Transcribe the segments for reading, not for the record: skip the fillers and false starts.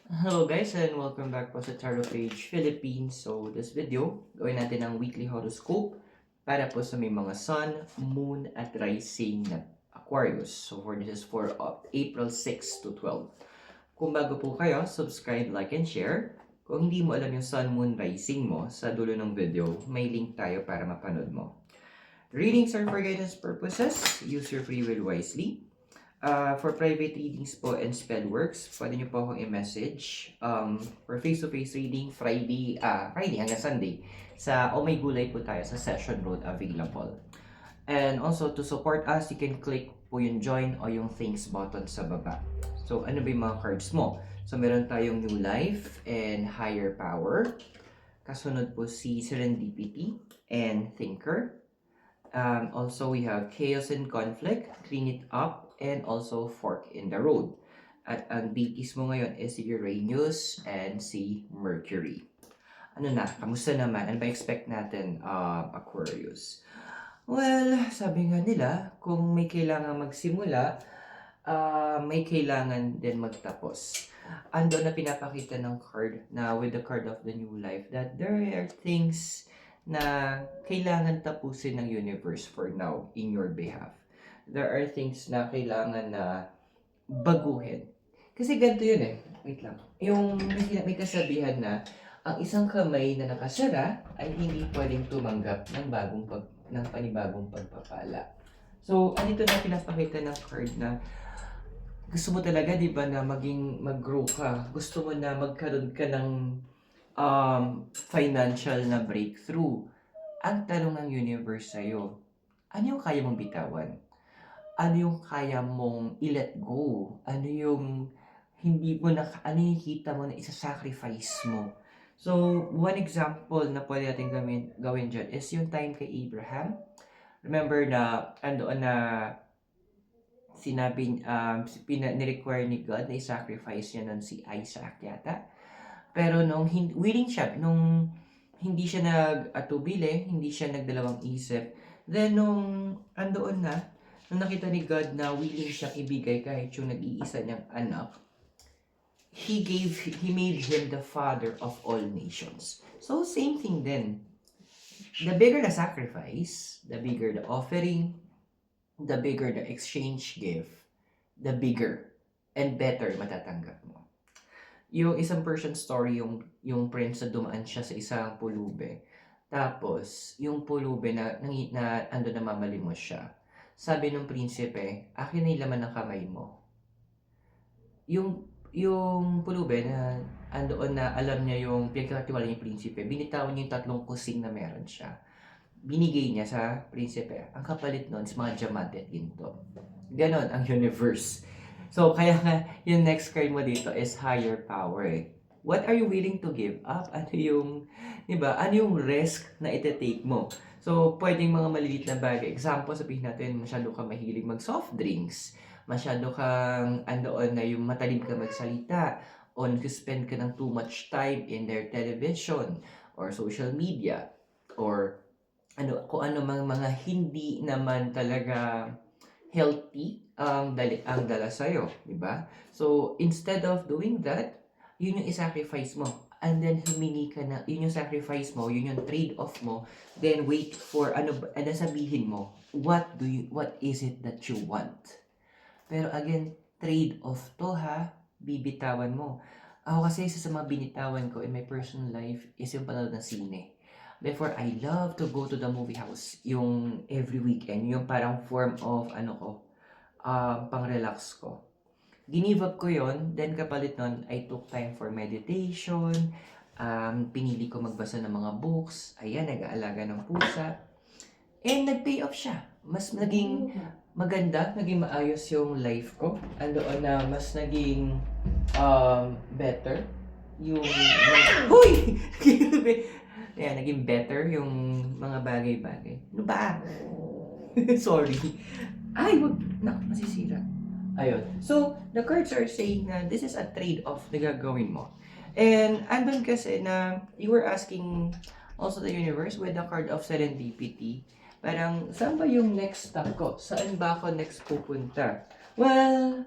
Hello guys and welcome back po sa Tarot Page Philippines. So this video, gawin natin ang weekly horoscope para po sa may mga Sun, Moon at Rising na Aquarius. So this is for April 6 to 12. Kung bago po kayo, subscribe, like, and share. Kung hindi mo alam yung Sun, Moon, Rising mo, sa dulo ng video, may link tayo para mapanood mo. Readings are for guidance purposes. Use your free will wisely. For private readings po and spell works, pwede nyo po akong i-message for face-to-face reading Friday hanggang Sunday sa Oh My Gulay po tayo sa Session Road available. And also to support us, you can click po yung join o yung thanks button sa baba. So ano ba yung mga cards mo? So meron tayong New Life and Higher Power. Kasunod po si Serendipity and Thinker. Also, we have Chaos and Conflict, Clean It Up, and also Fork in the Road. At ang BTs mo ngayon is si Uranus and si Mercury. Ano na? Kamusta naman? Ano ba expect natin, Aquarius? Well, sabi nga nila, kung may kailangan magsimula, may kailangan din magtapos. Ando na pinapakita ng card na with the card of the new life that there are things na kailangan tapusin ng universe for now in your behalf. There are things na kailangan na baguhin. Kasi ganito yun eh. Wait lang. Yung may kasabihan na ang isang kamay na nakasara ay hindi pwedeng tumanggap ng panibagong pagpapala. So, andito na pinapakita ng card na gusto mo talaga, di ba, na mag-grow ka. Gusto mo na magkaroon ka ng financial na breakthrough. Ang tanong ng universe sa'yo, ano yung kaya mong bitawan? Ano yung kaya mong i-let go? Ano yung ano yung kita mo na isa-sacrifice mo? So, one example na pwede natin gawin dyan is yung time kay Abraham. Remember na, andoon na sinabi, ni-require ni God na i-sacrifice niya nun si Isaac yata. Pero nung willing siya, nung hindi siya nag-atubili, hindi siya nagdalawang isip, then nung andoon na, nung nakita ni God na willing siyang ibigay kahit yung nag-iisa niyang anak, He made him the father of all nations. So same thing then. The bigger the sacrifice, the bigger the offering, the bigger the exchange gift, the bigger and better matatanggap mo. Yung isang Persian story, yung prince na dumaan siya sa isang pulube. Tapos, yung pulube na ando na mamalimos siya. Sabi ng prinsipe, akin na yung laman ng kamay mo. Yung pulube na andoon na alam niya yung pinagkakatiwala niya yung prinsipe, binitawan niya yung 3 kusing na meron siya. Binigay niya sa prinsipe. Ang kapalit nun is mga diamante at ginto. Ganon ang universe. So, kaya nga, yung next card mo dito is higher power. What are you willing to give up? Ano yung, diba? Ano yung risk na ite-take mo? So, pwedeng mga maliliit na bagay. Example, sabihin natin, masyado ka mahilig mag-soft drinks. Masyado kang, andoon na yung matalim ka magsalita. O nag-spend ka ng too much time in their television or social media. Or kung ano mga hindi naman talaga healthy ang dala sa'yo, di ba? So, instead of doing that, yun yung i-sacrifice mo. And then, humingi ka na, yun yung sacrifice mo, yun yung trade-off mo. Then, wait for, sabihin mo, what is it that you want? Pero again, trade-off to ha, bibitawan mo. Ako kasi isa sa mga binitawan ko in my personal life is yung panood ng sine. Before, I love to go to the movie house yung every weekend. Yung parang form of, pang-relax ko. Ginive up ko yon. Then kapalit nun, I took time for meditation. Pinili ko magbasa ng mga books. Ayan, nag-aalaga ng pusa. And nag-pay off siya. Mas naging maganda, naging maayos yung life ko. Andoon na mas naging better yung... Hoy! Kaya naging better yung mga bagay-bagay. Ano ba? Sorry. Ay, wag. Naku, masisira. Ayun. So, the cards are saying na this is a trade-off na gagawin mo. And andun kasi na you were asking also the universe with the card of serendipity. Parang, saan ba yung next stop ko? Saan ba ako next pupunta? Well,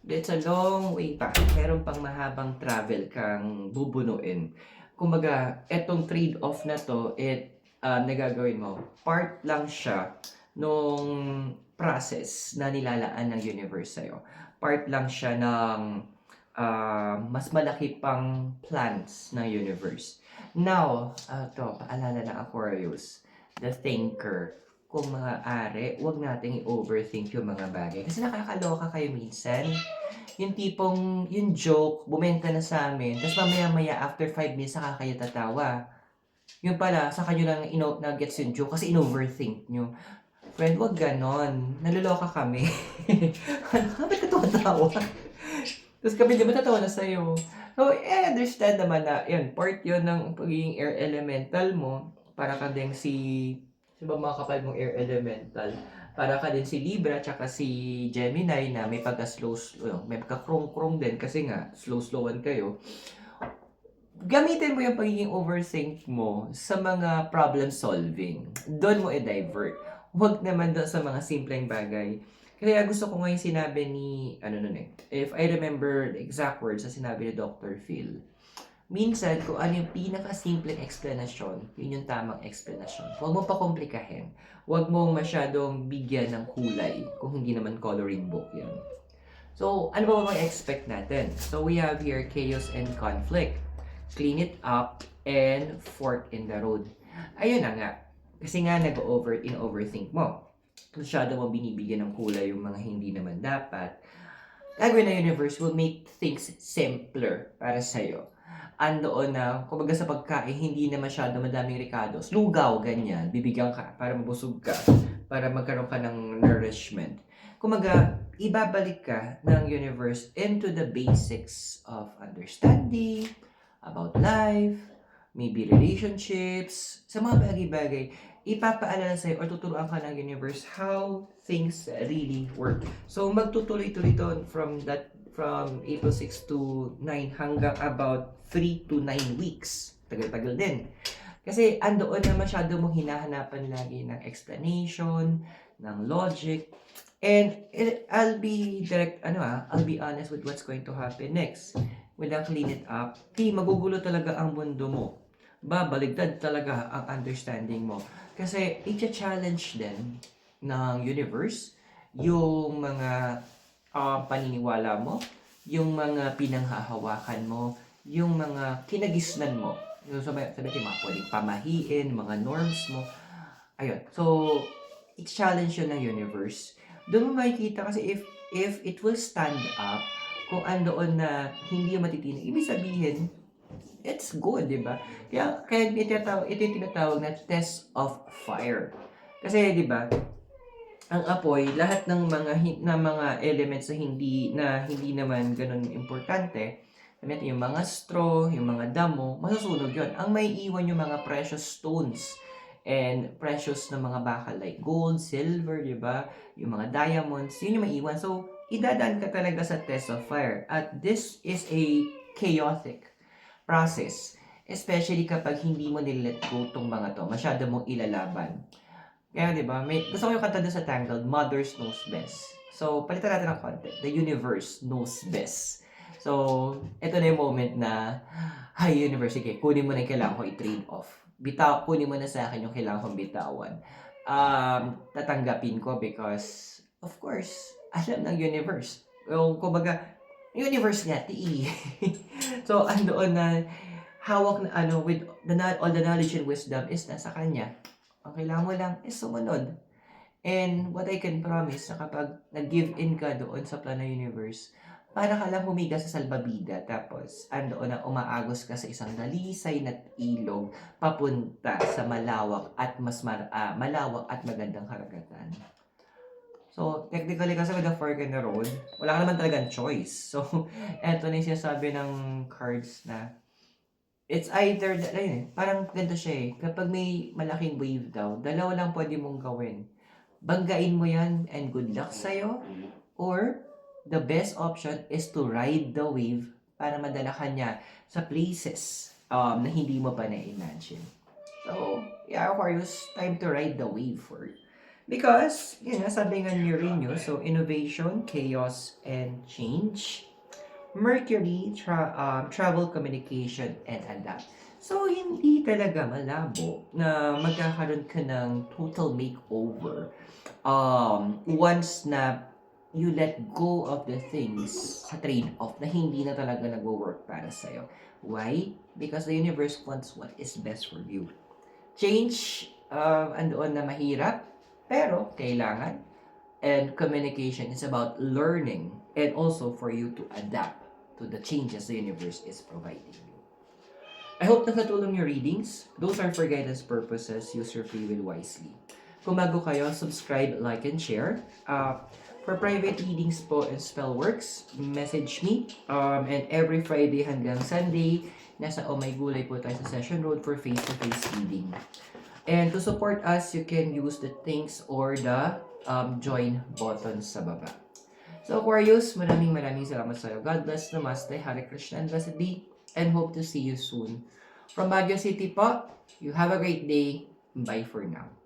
It's a long way pa. Meron pang mahabang travel kang bubunuin. Kumbaga, etong trade-off na to, nagagawin mo, part lang siya nung process na nilalaan ng universe sa'yo. Part lang siya ng mas malaki pang plans ng universe. Now, paalala ng Aquarius, the thinker, kung maaari, huwag nating i-overthink yung mga bagay. Kasi nakakaloka kayo minsan. Yung tipong, yung joke, bumenta na sa amin, tapos mamaya-maya, after 5 minutes, saka kayo tatawa. Yung pala, sa kanyo lang na-gets yung joke kasi in-overthink nyo. Friend, wag ganon. Naluloka kami. Ba't ka tumatawa? Tapos kami di matatawa na sa'yo. So, understand naman na, yun, part yun ng pagiging air elemental mo. Para ka din ba mga kapal mong air elemental? Para ka din si Libra, tsaka si Gemini na may pagka-slow, may pagka-krong-krong din kasi nga, slow-slowan kayo. Gamitin mo yung pagiging overthink mo sa mga problem solving. Doon mo i-divert. Huwag naman doon sa mga simpleng bagay. Kaya gusto ko ngayon sinabi ni, if I remember the exact words na sinabi ni Dr. Phil, minsan kung ano yung pinaka-simpleng explanation, yun yung tamang explanation. Huwag mo pa komplikahin. Huwag mo masyadong bigyan ng kulay kung hindi naman coloring book yan. So, ano ba mga expect natin? So, we have here chaos and conflict. Clean it up and fork in the road. Ayun na nga. Kasi nga overthink mo. Masyado mo binibigyan ng kulay yung mga hindi naman dapat. Gagawin na universe will make things simpler para sa'yo. Andoon na, kumbaga sa pagkain, hindi na masyado madaming ricados. Lugaw, ganyan. Bibigyan ka para mabusog ka. Para magkaroon ka ng nourishment. Kumbaga, ibabalik ka ng universe into the basics of understanding, about life, maybe relationships, sa mga bagay-bagay, ipapaalala sa'yo or tuturuan ka ng universe how things really work. So, magtutuloy-tuloy to from April 6 to 9 hanggang about 3 to 9 weeks. Tagal-tagal din. Kasi andoon na masyado mong hinahanapan lagi ng explanation, ng logic, and I'll be honest with what's going to happen next. When I clean it up, magugulo talaga ang mundo mo. Baligtad talaga ang understanding mo. Kasi i-challenge din ng universe yung mga paniniwala mo, yung mga pinanghahawakan mo, yung mga kinagisnan mo. Yung sabi mga pwedeng pamahiin, mga norms mo. Ayun. So, i-challenge yun ng universe. Doon mo makikita kasi if it will stand up, kung andoon na hindi yung matitinag, ibig sabihin, it's good, di ba? Kaya ito yung tinatawag na test of fire. Kasi, di ba, ang apoy, lahat ng mga elements na hindi naman ganun importante, yung mga straw, yung mga damo, masusunog yun. Ang may iwan yung mga precious stones and precious na mga bakal like gold, silver, di ba? Yung mga diamonds, yun yung maiwan. So, idadaan ka talaga sa test of fire. At this is a chaotic process. Especially kapag hindi mo nilet go tong mga to. Masyado mong ilalaban. Kaya diba, gusto ko yung kanta doon sa Tangled, Mothers Knows Best. So, palitan natin ang content. The universe knows best. So, ito na yung moment na, hi universe, sige, kunin mo na yung kailangan ko i-trade off. Kunin mo na sa akin yung kailangan kong bitawan. Tatanggapin ko because, of course, alam ng universe. Yung, kumbaga, universe nga, ti. So, andoon na, hawak na, with all the knowledge and wisdom is nasa kanya. Ang kailangan mo lang is sumunod. And what I can promise, na kapag nag-give in ka doon sa plano universe, para ka lang humiga sa salbabida, tapos andoon na umaagos ka sa isang dalisay na ilog, papunta sa malawak at malawak at magandang karagatan. So, technically kasi with the fork in the road, wala ka naman talagang choice. So, eto na yung sinasabi ng cards na it's either, parang ganito siya eh. Kapag may malaking wave daw, dalawa lang pwede mong gawin. Banggain mo yan and good luck sa'yo. Or, the best option is to ride the wave para madala ka niya sa places na hindi mo pa na-imagine. So, yeah, Aquarius, time to ride the wave for Because, sabi nga ni Uranus, so innovation, chaos, and change. Mercury, travel, communication, and adapt. So, hindi talaga malabo na magkakaroon ka ng total makeover once na you let go of the things sa trade-off na hindi na talaga nag-work para sa'yo. Why? Because the universe wants what is best for you. Change, andoon na mahirap, pero kailangan. And communication is about learning and also for you to adapt to the changes the universe is providing you. I hope nakatulong yung readings. Those are for guidance purposes. Use your free will wisely. Kung bago kayo, subscribe, like, and share. For private readings po and spell works, message me. And every Friday hanggang Sunday, nasa Oh My Gulay po tayo sa Session Road for face-to-face reading. And to support us, you can use the thanks or the join button sa baba. So Aquarius, maraming salamat sa iyo. God bless, namaste, Hare Krishna, and blessed be, and hope to see you soon. From Baguio City po, you have a great day. Bye for now.